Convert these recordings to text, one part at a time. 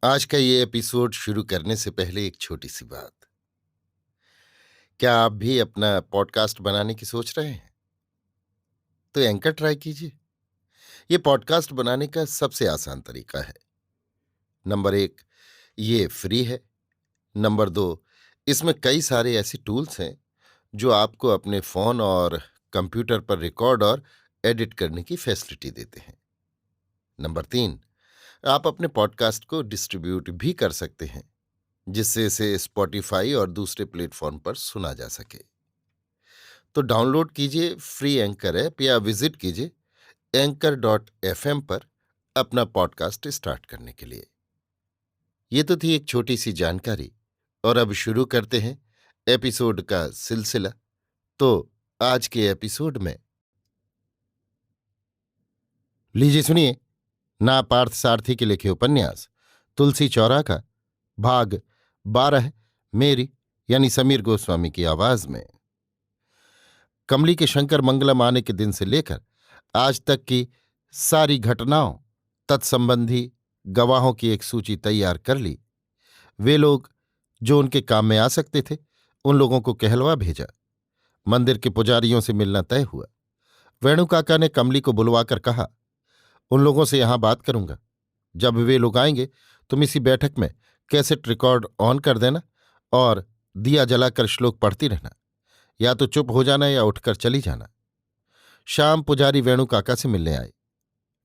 आज का ये एपिसोड शुरू करने से पहले एक छोटी सी बात। क्या आप भी अपना पॉडकास्ट बनाने की सोच रहे हैं? तो एंकर ट्राई कीजिए। ये पॉडकास्ट बनाने का सबसे आसान तरीका है। नंबर 1, ये फ्री है। नंबर 2, इसमें कई सारे ऐसे टूल्स हैं जो आपको अपने फोन और कंप्यूटर पर रिकॉर्ड और एडिट करने की फैसिलिटी देते हैं। नंबर 3, आप अपने पॉडकास्ट को डिस्ट्रीब्यूट भी कर सकते हैं, जिससे इसे स्पॉटिफाई और दूसरे प्लेटफॉर्म पर सुना जा सके। तो डाउनलोड कीजिए फ्री एंकर ऐप या विजिट कीजिए anchor.fm पर अपना पॉडकास्ट स्टार्ट करने के लिए। ये तो थी एक छोटी सी जानकारी, और अब शुरू करते हैं एपिसोड का सिलसिला। तो आज के एपिसोड में लीजिए सुनिए ना पार्थ सारथी के लिखे उपन्यास तुलसी चौरा का भाग 12, मेरी यानी समीर गोस्वामी की आवाज में। कमली के शंकर मंगलम आने के दिन से लेकर आज तक की सारी घटनाओं तत्संबंधी गवाहों की एक सूची तैयार कर ली। वे लोग जो उनके काम में आ सकते थे उन लोगों को कहलवा भेजा। मंदिर के पुजारियों से मिलना तय हुआ। वेणु काका ने कमली को बुलवाकर कहा, उन लोगों से यहां बात करूंगा। जब वे लोग आएंगे तुम इसी बैठक में कैसेट रिकॉर्ड ऑन कर देना और दिया जलाकर श्लोक पढ़ती रहना। या तो चुप हो जाना या उठकर चली जाना। शाम पुजारी वेणु काका से मिलने आए।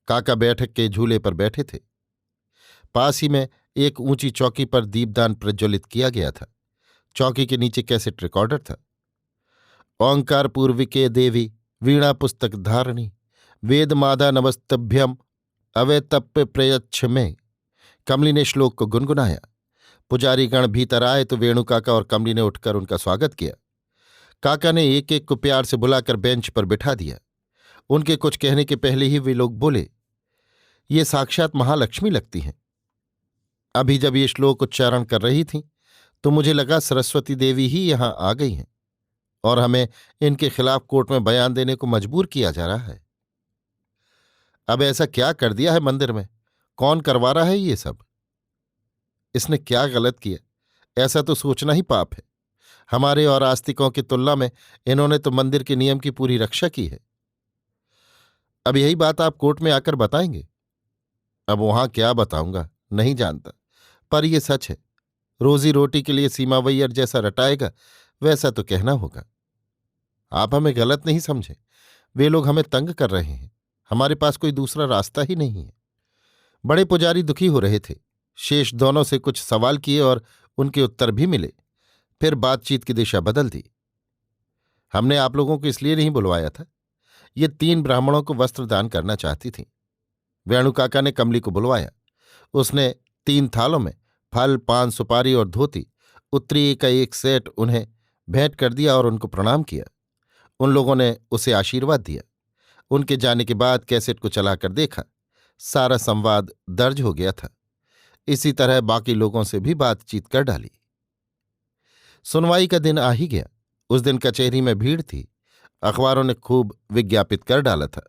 काका बैठक के झूले पर बैठे थे। पास ही में एक ऊंची चौकी पर दीपदान प्रज्वलित किया गया था। चौकी के नीचे कैसेट रिकॉर्डर था। ओंकार पूर्विके देवी वीणा पुस्तक धारणी वेद मादा नमस्तभ्यम अवैतप्य प्रयच्छ में कमली ने श्लोक को गुनगुनाया। पुजारी गण भीतर आए तो वेणु काका और कमली ने उठकर उनका स्वागत किया। काका ने एक एक को प्यार से बुलाकर बेंच पर बिठा दिया। उनके कुछ कहने के पहले ही वे लोग बोले, ये साक्षात महालक्ष्मी लगती हैं। अभी जब ये श्लोक उच्चारण कर रही थीं तो मुझे लगा सरस्वती देवी ही यहां आ गई हैं और हमें इनके खिलाफ कोर्ट में बयान देने को मजबूर किया जा रहा है। अब ऐसा क्या कर दिया है मंदिर में? कौन करवा रहा है ये सब? इसने क्या गलत किया? ऐसा तो सोचना ही पाप है। हमारे और आस्तिकों की तुलना में इन्होंने तो मंदिर के नियम की पूरी रक्षा की है। अब यही बात आप कोर्ट में आकर बताएंगे? अब वहां क्या बताऊंगा नहीं जानता, पर यह सच है। रोजी रोटी के लिए सीमावैयर जैसा रटाएगा वैसा तो कहना होगा। आप हमें गलत नहीं समझे। वे लोग हमें तंग कर रहे हैं। हमारे पास कोई दूसरा रास्ता ही नहीं है। बड़े पुजारी दुखी हो रहे थे। शेष दोनों से कुछ सवाल किए और उनके उत्तर भी मिले। फिर बातचीत की दिशा बदल दी। हमने आप लोगों को इसलिए नहीं बुलवाया था। ये 3 ब्राह्मणों को वस्त्र दान करना चाहती थीं। वेणु काका ने कमली को बुलवाया। उसने 3 थालों में फल, पान, सुपारी और धोती, उत्तरी का एक सेट उन्हें भेंट कर दिया और उनको प्रणाम किया। उन लोगों ने उसे आशीर्वाद दिया। उनके जाने के बाद कैसेट को चलाकर देखा। सारा संवाद दर्ज हो गया था। इसी तरह बाकी लोगों से भी बातचीत कर डाली। सुनवाई का दिन आ ही गया। उस दिन कचहरी में भीड़ थी। अखबारों ने खूब विज्ञापित कर डाला था।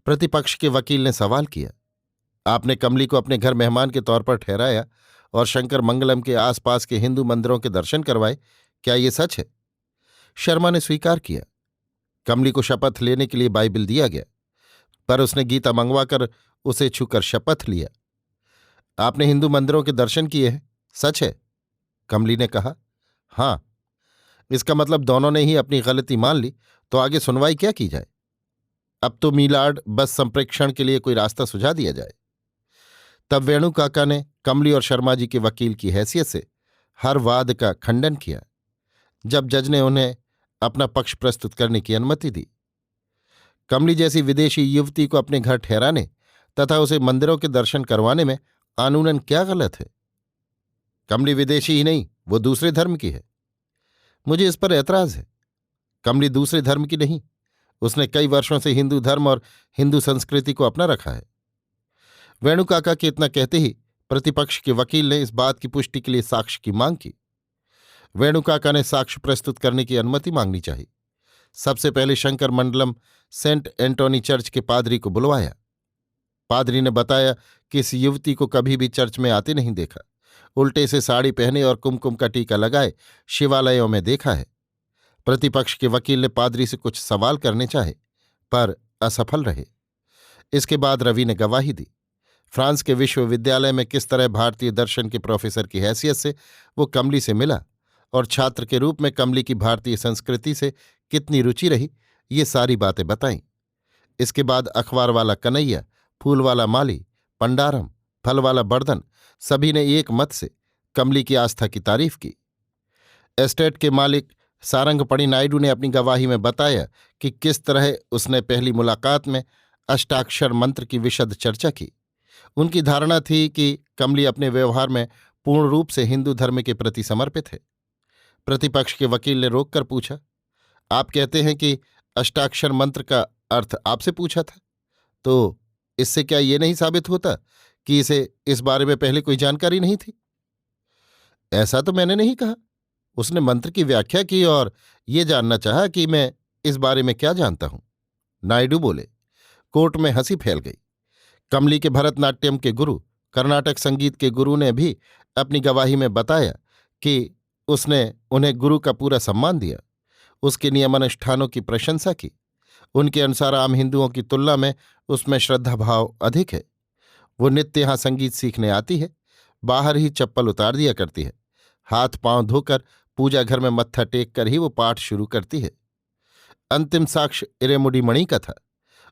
प्रतिपक्ष के वकील ने सवाल किया, आपने कमली को अपने घर मेहमान के तौर पर ठहराया और शंकर मंगलम के आसपास के हिंदू मंदिरों के दर्शन करवाए, क्या ये सच है? शर्मा ने स्वीकार किया। कमली को शपथ लेने के लिए बाइबिल दिया गया, पर उसने गीता मंगवाकर उसे छूकर शपथ लिया। आपने हिंदू मंदिरों के दर्शन किए हैं, सच है? कमली ने कहा, हां। इसका मतलब दोनों ने ही अपनी गलती मान ली, तो आगे सुनवाई क्या की जाए? अब तो मीलाड बस संप्रेक्षण के लिए कोई रास्ता सुझा दिया जाए। तब वेणु काका ने कमली और शर्मा जी के वकील की हैसियत से हर वाद का खंडन किया। जब जज ने उन्हें अपना पक्ष प्रस्तुत करने की अनुमति दी। कमली जैसी विदेशी युवती को अपने घर ठहराने तथा उसे मंदिरों के दर्शन करवाने में कानूनन क्या गलत है? कमली विदेशी ही नहीं, वो दूसरे धर्म की है। मुझे इस पर ऐतराज है। कमली दूसरे धर्म की नहीं, उसने कई वर्षों से हिंदू धर्म और हिंदू संस्कृति को अपना रखा है। वेणु काका के इतना कहते ही प्रतिपक्ष के वकील ने इस बात की पुष्टि के लिए साक्ष्य की मांग की। वेणु काका ने साक्ष्य प्रस्तुत करने की अनुमति मांगनी चाहिए। सबसे पहले शंकर मंडलम सेंट एंटोनी चर्च के पादरी को बुलवाया। पादरी ने बताया किस युवती को कभी भी चर्च में आते नहीं देखा। उल्टे से साड़ी पहने और कुमकुम का टीका लगाए शिवालयों में देखा है। प्रतिपक्ष के वकील ने पादरी से कुछ सवाल करने चाहे, पर असफल रहे। इसके बाद रवि ने गवाही दी। फ्रांस के विश्वविद्यालय में किस तरह भारतीय दर्शन के प्रोफेसर की हैसियत से वो कमली से मिला और छात्र के रूप में कमली की भारतीय संस्कृति से कितनी रुचि रही, ये सारी बातें बताईं। इसके बाद अखबार वाला कन्हैया, फूल वाला माली, पंडारम, फल वाला बर्दन सभी ने एक मत से कमली की आस्था की तारीफ की। एस्टेट के मालिक सारंगपणी नायडू ने अपनी गवाही में बताया कि किस तरह उसने पहली मुलाकात में अष्टाक्षर मंत्र की विशद चर्चा की। उनकी धारणा थी कि कमली अपने व्यवहार में पूर्ण रूप से हिंदू धर्म के प्रति समर्पित है। प्रतिपक्ष के वकील ने रोककर पूछा, आप कहते हैं कि अष्टाक्षर मंत्र का अर्थ आपसे पूछा था, तो इससे क्या ये नहीं साबित होता कि इसे इस बारे में पहले कोई जानकारी नहीं थी? ऐसा तो मैंने नहीं कहा। उसने मंत्र की व्याख्या की और ये जानना चाहा कि मैं इस बारे में क्या जानता हूं। नायडू बोले। कोर्ट में हंसी फैल गई। कमली के भरतनाट्यम के गुरु, कर्नाटक संगीत के गुरु ने भी अपनी गवाही में बताया कि उसने उन्हें गुरु का पूरा सम्मान दिया, उसके नियम अनुष्ठानों की प्रशंसा की। उनके अनुसार आम हिंदुओं की तुलना में उसमें श्रद्धाभाव अधिक है। वो नित्य यहां संगीत सीखने आती है, बाहर ही चप्पल उतार दिया करती है, हाथ पांव धोकर पूजा घर में मत्था टेक कर ही वो पाठ शुरू करती है। अंतिम साक्ष्य इरेमुडी मणि का था।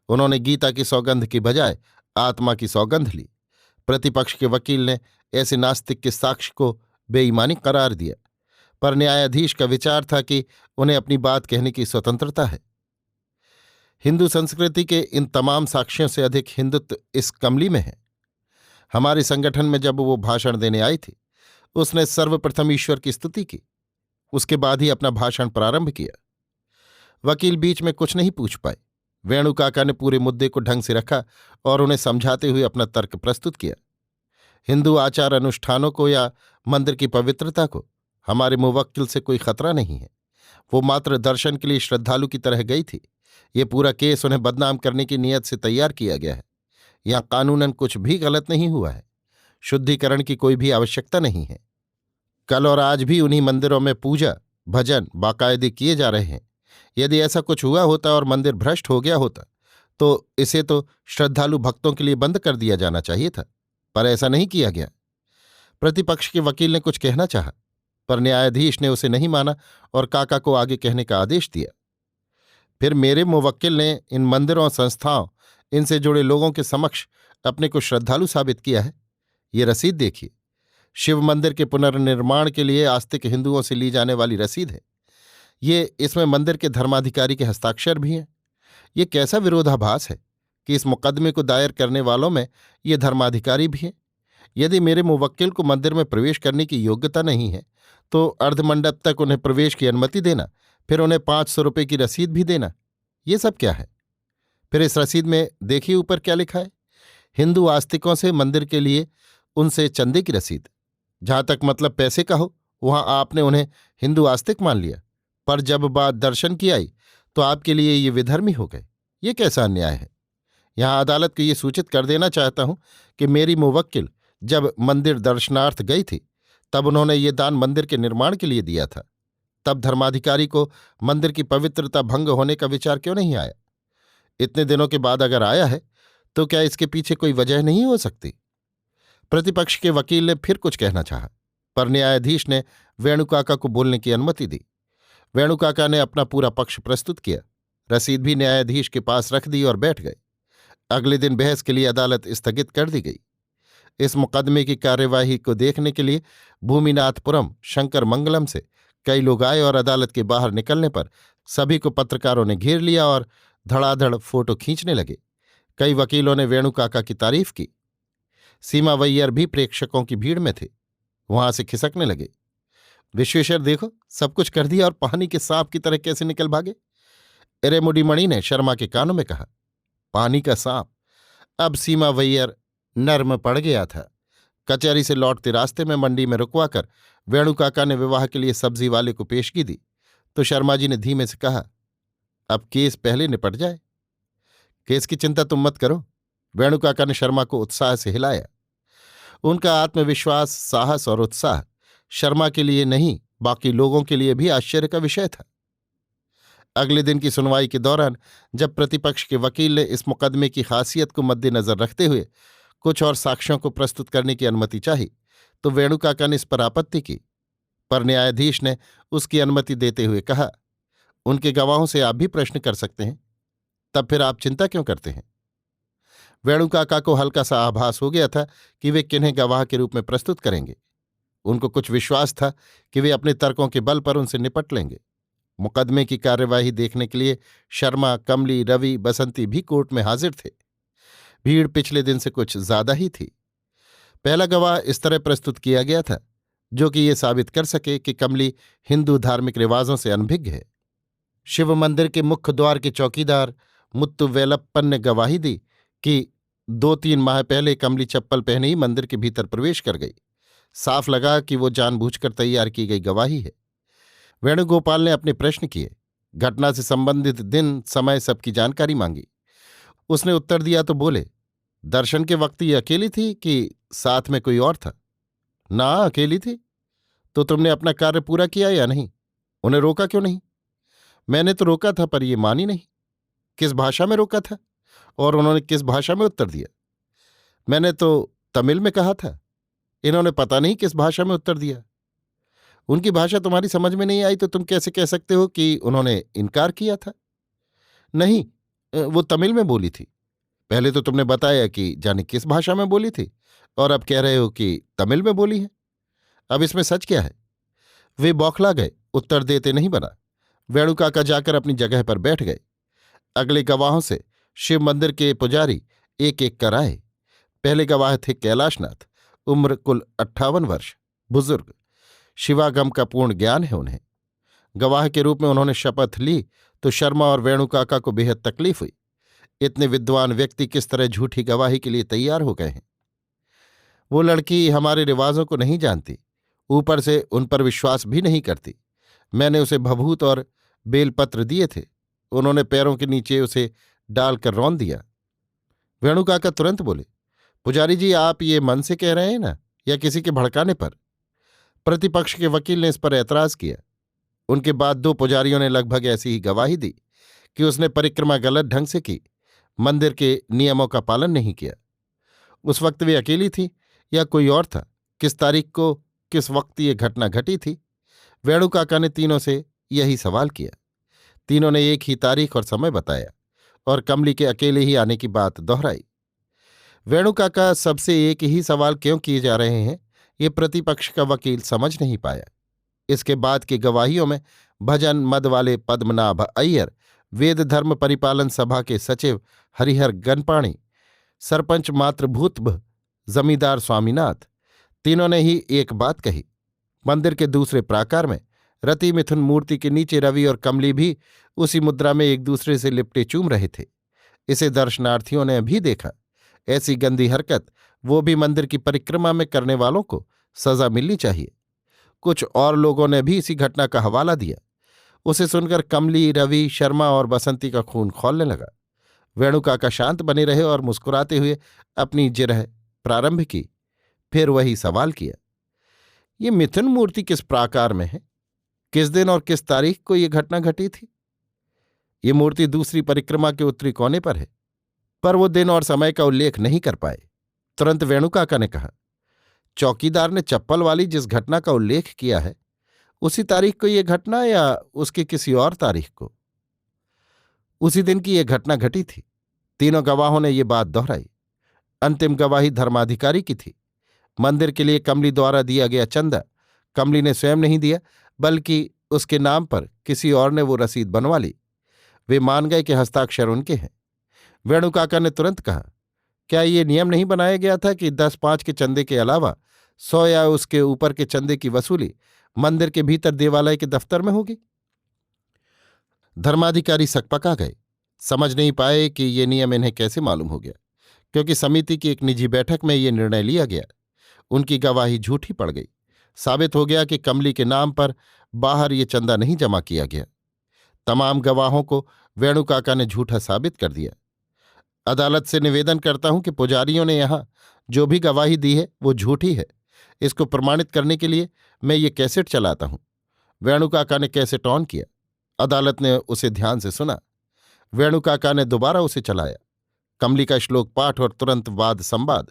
उन्होंने गीता की सौगंध की बजाय आत्मा की सौगंध ली। प्रतिपक्ष के वकील ने ऐसे नास्तिक के साक्ष्य को बेईमानी करार दिया, पर न्यायाधीश का विचार था कि उन्हें अपनी बात कहने की स्वतंत्रता है। हिंदू संस्कृति के इन तमाम साक्ष्यों से अधिक हिंदुत्व इस कमली में है। हमारे संगठन में जब वो भाषण देने आई थी, उसने सर्वप्रथम ईश्वर की स्तुति की, उसके बाद ही अपना भाषण प्रारंभ किया। वकील बीच में कुछ नहीं पूछ पाए। वेणु काका ने पूरे मुद्दे को ढंग से रखा और उन्हें समझाते हुए अपना तर्क प्रस्तुत किया। हिंदू आचार अनुष्ठानों को या मंदिर की पवित्रता को हमारे मुवक्किल से कोई खतरा नहीं है। वो मात्र दर्शन के लिए श्रद्धालु की तरह गई थी। ये पूरा केस उन्हें बदनाम करने की नीयत से तैयार किया गया है। यहां कानूनन कुछ भी गलत नहीं हुआ है। शुद्धिकरण की कोई भी आवश्यकता नहीं है। कल और आज भी उन्हीं मंदिरों में पूजा भजन बाकायदे किए जा रहे हैं। यदि ऐसा कुछ हुआ होता और मंदिर भ्रष्ट हो गया होता तो इसे तो श्रद्धालु भक्तों के लिए बंद कर दिया जाना चाहिए था, पर ऐसा नहीं किया गया। प्रतिपक्ष के वकील ने कुछ कहना चाहा, पर न्यायाधीश ने उसे नहीं माना और काका को आगे कहने का आदेश दिया। फिर मेरे मुवक्किल ने इन मंदिरों संस्थाओं इनसे जुड़े लोगों के समक्ष अपने को श्रद्धालु साबित किया है। ये रसीद देखिए। शिव मंदिर के पुनर्निर्माण के लिए आस्तिक हिंदुओं से ली जाने वाली रसीद है। ये इसमें मंदिर के धर्माधिकारी के हस्ताक्षर भी हैं। ये कैसा विरोधाभास है कि इस मुकदमे को दायर करने वालों में ये धर्माधिकारी भी हैं। यदि मेरे मुवक्किल को मंदिर में प्रवेश करने की योग्यता नहीं है तो अर्धमंडप तक उन्हें प्रवेश की अनुमति देना, फिर उन्हें 500 रुपये की रसीद भी देना, ये सब क्या है? फिर इस रसीद में देखिए ऊपर क्या लिखा है। हिंदू आस्तिकों से मंदिर के लिए उनसे चंदे की रसीद। जहां तक मतलब पैसे का हो, वहां आपने उन्हें हिंदू आस्तिक मान लिया, पर जब बात दर्शन की आई तो आपके लिए ये विधर्मी हो गए। ये कैसा अन्याय है? यहां अदालत को ये सूचित कर देना चाहता हूं कि मेरी मुवक्किल जब मंदिर दर्शनार्थ गई थी तब उन्होंने ये दान मंदिर के निर्माण के लिए दिया था। तब धर्माधिकारी को मंदिर की पवित्रता भंग होने का विचार क्यों नहीं आया? इतने दिनों के बाद अगर आया है तो क्या इसके पीछे कोई वजह नहीं हो सकती? प्रतिपक्ष के वकील ने फिर कुछ कहना चाहा, पर न्यायाधीश ने वेणुकाका को बोलने की अनुमति दी। वेणुकाका ने अपना पूरा पक्ष प्रस्तुत किया। रसीद भी न्यायाधीश के पास रख दी और बैठ गए। अगले दिन बहस के लिए अदालत स्थगित कर दी गई। इस मुकदमे की कार्यवाही को देखने के लिए भूमिनाथपुरम शंकर मंगलम से कई लोग आए और अदालत के बाहर निकलने पर सभी को पत्रकारों ने घेर लिया और धड़ाधड़ फोटो खींचने लगे। कई वकीलों ने वेणुकाका की तारीफ की। सीमावैयर भी प्रेक्षकों की भीड़ में थे। वहां से खिसकने लगे। विश्वेश्वर देखो, सब कुछ कर दिया और पानी के सांप की तरह कैसे निकल भागे। इरेमुडी मणि ने शर्मा के कानों में कहा। पानी का सांप? अब सीमावैयर नर्म पड़ गया था। कचहरी से लौटते रास्ते में मंडी में रुकवाकर वेणुकाका ने विवाह के लिए सब्जी वाले को पेशगी दी तो शर्मा जी ने धीमे से कहा, अब केस पहले निपट जाए। केस की चिंता तुम मत करो, वेणुकाका ने शर्मा को उत्साह से हिलाया। उनका आत्मविश्वास, साहस और उत्साह शर्मा के लिए नहीं, बाकी लोगों के लिए भी आश्चर्य का विषय था। अगले दिन की सुनवाई के दौरान जब प्रतिपक्ष के वकील ने इस मुकदमे की खासियत को मद्देनजर रखते हुए कुछ और साक्ष्यों को प्रस्तुत करने की अनुमति चाही, तो वेणुकाका ने इस पर आपत्ति की, पर न्यायाधीश ने उसकी अनुमति देते हुए कहा, उनके गवाहों से आप भी प्रश्न कर सकते हैं, तब फिर आप चिंता क्यों करते हैं? वेणुकाका को हल्का सा आभास हो गया था कि वे किन्हें गवाह के रूप में प्रस्तुत करेंगे। उनको कुछ विश्वास था कि वे अपने तर्कों के बल पर उनसे निपट लेंगे। मुकदमे की कार्यवाही देखने के लिए शर्मा, कमली, रवि, बसंती भी कोर्ट में हाजिर थे। भीड़ पिछले दिन से कुछ ज्यादा ही थी। पहला गवाह इस तरह प्रस्तुत किया गया था जो कि ये साबित कर सके कि कमली हिंदू धार्मिक रिवाजों से अनभिज्ञ है। शिव मंदिर के मुख्य द्वार के चौकीदार मुत्तु वेलप्पन ने गवाही दी कि 2-3 माह पहले कमली चप्पल पहने ही मंदिर के भीतर प्रवेश कर गई। साफ लगा कि वो जानबूझकर तैयार की गई गवाही है। वेणुगोपाल ने अपने प्रश्न किए, घटना से संबंधित दिन, समय, सबकी जानकारी मांगी। उसने उत्तर दिया तो बोले, दर्शन के वक्त ये अकेली थी कि साथ में कोई और था? ना, अकेली थी। तो तुमने अपना कार्य पूरा किया या नहीं? उन्हें रोका क्यों नहीं? मैंने तो रोका था, पर ये मानी नहीं। किस भाषा में रोका था और उन्होंने किस भाषा में उत्तर दिया? मैंने तो तमिल में कहा था, इन्होंने पता नहीं किस भाषा में उत्तर दिया। उनकी भाषा तुम्हारी समझ में नहीं आई तो तुम कैसे कह सकते हो कि उन्होंने इनकार किया था? नहीं, वो तमिल में बोली थी। पहले तो तुमने बताया कि जाने किस भाषा में बोली थी, और अब कह रहे हो कि तमिल में बोली है। अब इसमें सच क्या है? वे बौखला गए, उत्तर देते नहीं बना। वेणुकाका जाकर अपनी जगह पर बैठ गए। अगले गवाहों से शिव मंदिर के पुजारी एक एक कर आए। पहले गवाह थे कैलाशनाथ, उम्र कुल 58 वर्ष, बुजुर्ग। शिवागम का पूर्ण ज्ञान है उन्हें। गवाह के रूप में उन्होंने शपथ ली तो शर्मा और वेणुकाका को बेहद तकलीफ हुई। इतने विद्वान व्यक्ति किस तरह झूठी गवाही के लिए तैयार हो गए हैं? वो लड़की हमारे रिवाजों को नहीं जानती, ऊपर से उन पर विश्वास भी नहीं करती। मैंने उसे भभूत और बेलपत्र दिए थे, उन्होंने पैरों के नीचे उसे डालकर रौंद दिया। वेणुकाका तुरंत बोले, पुजारी जी, आप ये मन से कह रहे हैं ना, या किसी के भड़काने पर? प्रतिपक्ष के वकील ने इस पर ऐतराज किया। उनके बाद 2 पुजारियों ने लगभग ऐसी ही गवाही दी कि उसने परिक्रमा गलत ढंग से की, मंदिर के नियमों का पालन नहीं किया। उस वक्त वे अकेली थी या कोई और था? किस तारीख को, किस वक्त ये घटना घटी थी? वेणुकाका ने तीनों से यही सवाल किया। तीनों ने एक ही तारीख और समय बताया और कमली के अकेले ही आने की बात दोहराई। वेणुकाका सबसे एक ही सवाल क्यों किए जा रहे हैं, ये प्रतिपक्ष का वकील समझ नहीं पाया। इसके बाद की गवाहियों में भजन मद वाले पद्मनाभ अय्यर, वेद धर्म परिपालन सभा के सचिव हरिहर गनपाणी, सरपंच मातृभूतभ, जमींदार स्वामीनाथ, तीनों ने ही एक बात कही। मंदिर के दूसरे प्राकार में रति मिथुन मूर्ति के नीचे रवि और कमली भी उसी मुद्रा में एक दूसरे से लिपटे चूम रहे थे। इसे दर्शनार्थियों ने भी देखा। ऐसी गंदी हरकत, वो भी मंदिर की परिक्रमा में करने वालों को सजा मिलनी चाहिए। कुछ और लोगों ने भी इसी घटना का हवाला दिया। उसे सुनकर कमली, रवि, शर्मा और बसंती का खून खौलने लगा। वेणुकाका शांत बने रहे और मुस्कुराते हुए अपनी जिरह प्रारंभ की। फिर वही सवाल किया, ये मिथुन मूर्ति किस प्राकार में है? किस दिन और किस तारीख को ये घटना घटी थी? ये मूर्ति दूसरी परिक्रमा के उत्तरी कोने पर है, पर वो दिन और समय का उल्लेख नहीं कर पाए। तुरंत वेणुकाका ने कहा, चौकीदार ने चप्पल वाली जिस घटना का उल्लेख किया है, उसी तारीख को ये घटना या उसकी किसी और तारीख को? उसी दिन की ये घटना घटी थी। तीनों गवाहों ने ये बात दोहराई। अंतिम गवाही धर्माधिकारी की थी। मंदिर के लिए कमली द्वारा दिया गया चंदा कमली ने स्वयं नहीं दिया, बल्कि उसके नाम पर किसी और ने वो रसीद बनवा ली। वे मान गए कि हस्ताक्षर उनके हैं। वेणुकाका ने तुरंत कहा, क्या ये नियम नहीं बनाया गया था कि 10-5 के चंदे के अलावा 100 या उसके ऊपर के चंदे की वसूली मंदिर के भीतर देवालय के दफ्तर में होगी? धर्माधिकारी सकपका गए। समझ नहीं पाए कि ये नियम इन्हें कैसे मालूम हो गया, क्योंकि समिति की एक निजी बैठक में ये निर्णय लिया गया। उनकी गवाही झूठी पड़ गई। साबित हो गया कि कमली के नाम पर बाहर ये चंदा नहीं जमा किया गया। तमाम गवाहों को वेणुकाका ने झूठा साबित कर दिया। अदालत से निवेदन करता हूं कि पुजारियों ने यहां जो भी गवाही दी है वो झूठी है। इसको प्रमाणित करने के लिए मैं ये कैसेट चलाता हूं। वेणु काका ने कैसेट ऑन किया। अदालत ने उसे ध्यान से सुना। वेणु काका ने दोबारा उसे चलाया। कमली का श्लोक पाठ और तुरंत वाद संवाद।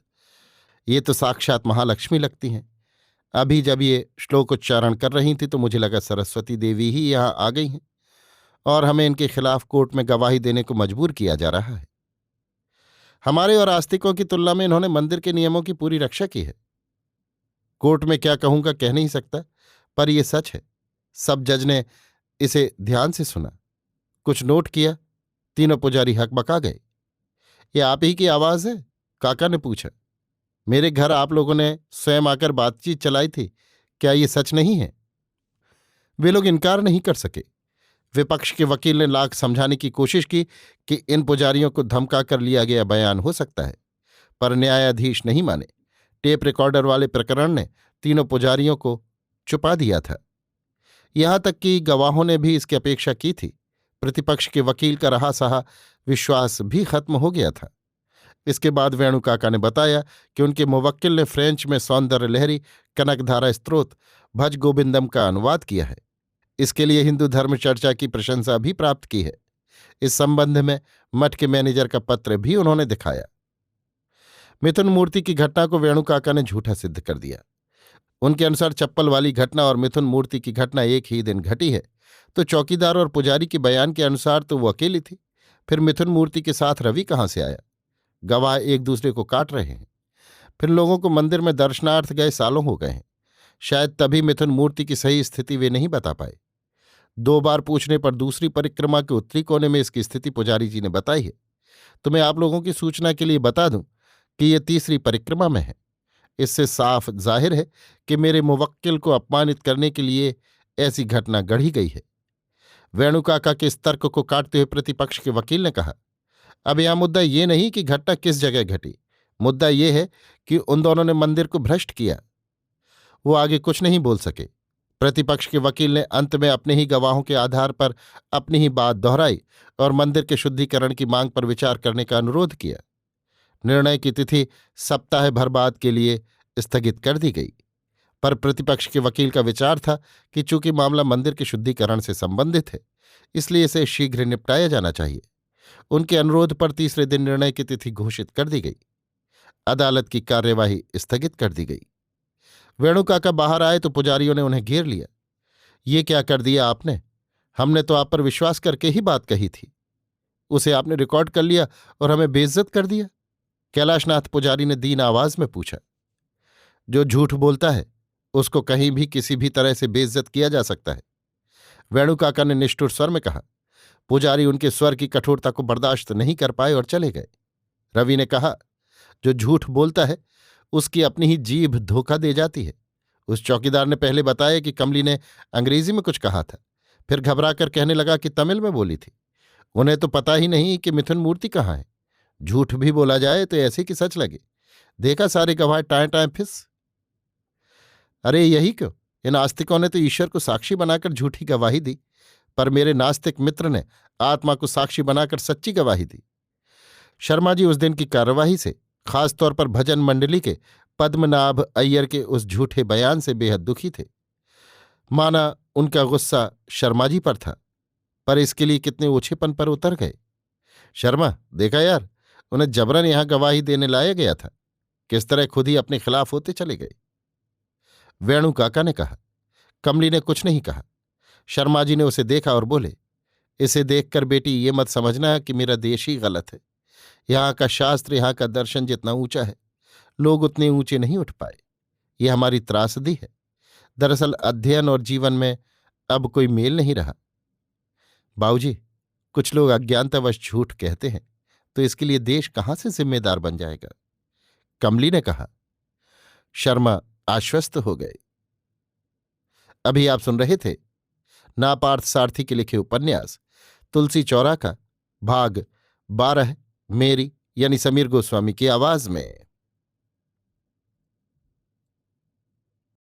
ये तो साक्षात महालक्ष्मी लगती हैं। अभी जब ये श्लोक उच्चारण कर रही थी तो मुझे लगा सरस्वती देवी ही यहां आ गई हैं और हमें इनके खिलाफ कोर्ट में गवाही देने को मजबूर किया जा रहा है। हमारे और आस्तिकों की तुलना में इन्होंने मंदिर के नियमों की पूरी रक्षा की है। कोर्ट में क्या कहूंगा कह नहीं सकता, पर यह सच है। सब जज ने इसे ध्यान से सुना, कुछ नोट किया। तीनों पुजारी हकबका गए। ये आप ही की आवाज है? काका ने पूछा। मेरे घर आप लोगों ने स्वयं आकर बातचीत चलाई थी, क्या ये सच नहीं है? वे लोग इनकार नहीं कर सके। विपक्ष के वकील ने लाख समझाने की कोशिश की कि इन पुजारियों को धमकाकर लिया गया बयान हो सकता है, पर न्यायाधीश नहीं माने। टेप रिकॉर्डर वाले प्रकरण ने तीनों पुजारियों को चुपा दिया था। यहां तक कि गवाहों ने भी इसकी अपेक्षा की थी। प्रतिपक्ष के वकील का रहा सहा विश्वास भी खत्म हो गया था। इसके बाद वेणु काका ने बताया कि उनके मुवक्किल ने फ्रेंच में सौंदर्य लहरी कनकधारा स्तोत्र भज गोविंदम का अनुवाद किया है। इसके लिए हिंदू धर्म चर्चा की प्रशंसा भी प्राप्त की है। इस संबंध में मठ के मैनेजर का पत्र भी उन्होंने दिखाया। मिथुन मूर्ति की घटना को वेणु काका ने झूठा सिद्ध कर दिया। उनके अनुसार चप्पल वाली घटना और मिथुन मूर्ति की घटना एक ही दिन घटी है, तो चौकीदार और पुजारी के बयान के अनुसार तो वो अकेली थी। फिर मिथुन मूर्ति के साथ रवि कहाँ से आया? गवाह एक दूसरे को काट रहे हैं। फिर लोगों को मंदिर में दर्शनार्थ गए सालों हो गए हैं। शायद तभी मिथुन मूर्ति की सही स्थिति वे नहीं बता पाए। 2 बार पूछने पर दूसरी परिक्रमा के उत्तरी कोने में इसकी स्थिति पुजारी जी ने बताई है। तो मैं आप लोगों की सूचना के लिए बता दूं कि ये तीसरी परिक्रमा में है। इससे साफ जाहिर है कि मेरे मुवक्किल को अपमानित करने के लिए ऐसी घटना गढ़ी गई है। वेणु काका के इस तर्क को काटते हुए प्रतिपक्ष के वकील ने कहा, अब यह मुद्दा ये नहीं कि घटना किस जगह घटी, मुद्दा ये है कि उन दोनों ने मंदिर को भ्रष्ट किया। वो आगे कुछ नहीं बोल सके। प्रतिपक्ष के वकील ने अंत में अपने ही गवाहों के आधार पर अपनी ही बात दोहराई और मंदिर के शुद्धिकरण की मांग पर विचार करने का अनुरोध किया। निर्णय की तिथि सप्ताह भर बाद के लिए स्थगित कर दी गई, पर प्रतिपक्ष के वकील का विचार था कि चूंकि मामला मंदिर के शुद्धिकरण से संबंधित है, इसलिए इसे शीघ्र निपटाया जाना चाहिए। उनके अनुरोध पर तीसरे दिन निर्णय की तिथि घोषित कर दी गई। अदालत की कार्यवाही स्थगित कर दी गई। वेणु काका बाहर आए तो पुजारियों ने उन्हें घेर लिया। ये क्या कर दिया आपने? हमने तो आप पर विश्वास करके ही बात कही थी। उसे आपने रिकॉर्ड कर लिया और हमें बेइज्जत कर दिया। कैलाशनाथ पुजारी ने दीन आवाज में पूछा। जो झूठ बोलता है उसको कहीं भी किसी भी तरह से बेइज्जत किया जा सकता है, वेणु काका ने निष्ठुर स्वर में कहा। पुजारी उनके स्वर की कठोरता को बर्दाश्त नहीं कर पाए और चले गए। रवि ने कहा, जो झूठ बोलता है उसकी अपनी ही जीभ धोखा दे जाती है। उस चौकीदार ने पहले बताया कि कमली ने अंग्रेजी में कुछ कहा था, फिर घबराकर कहने लगा कि तमिल में बोली थी। उन्हें तो पता ही नहीं कि मिथुन मूर्ति कहाँ है। झूठ भी बोला जाए तो ऐसे कि सच लगे। देखा सारे गवाह टाएं टाएं फिस। अरे यही क्यों, इन आस्तिकों ने तो ईश्वर को साक्षी बनाकर झूठी गवाही दी, पर मेरे नास्तिक मित्र ने आत्मा को साक्षी बनाकर सच्ची गवाही दी। शर्मा जी उस दिन की कार्यवाही से, खासतौर पर भजन मंडली के पद्मनाभ अय्यर के उस झूठे बयान से बेहद दुखी थे। माना उनका गुस्सा शर्मा जी पर था, पर इसके लिए कितने ओछेपन पर उतर गए। शर्मा, देखा यार, उन्हें जबरन यहां गवाही देने लाया गया था, किस तरह खुद ही अपने खिलाफ होते चले गए। वेणु काका ने कहा। कमली ने कुछ नहीं कहा। शर्मा जी ने उसे देखा और बोले, इसे देखकर बेटी ये मत समझना कि मेरा देश ही गलत है। यहाँ का शास्त्र, यहाँ का दर्शन जितना ऊंचा है, लोग उतने ऊंचे नहीं उठ पाए। यह हमारी त्रासदी है। दरअसल अध्ययन और जीवन में अब कोई मेल नहीं रहा। बाबूजी, कुछ लोग अज्ञानतावश झूठ कहते हैं, तो इसके लिए देश कहाँ से जिम्मेदार बन जाएगा? कमली ने कहा। शर्मा आश्वस्त हो गए। अभी आप सुन रहे थे नापार्थ सारथी के लिखे उपन्यास तुलसी चौरा का भाग 12 मेरी यानी समीर गोस्वामी की आवाज में।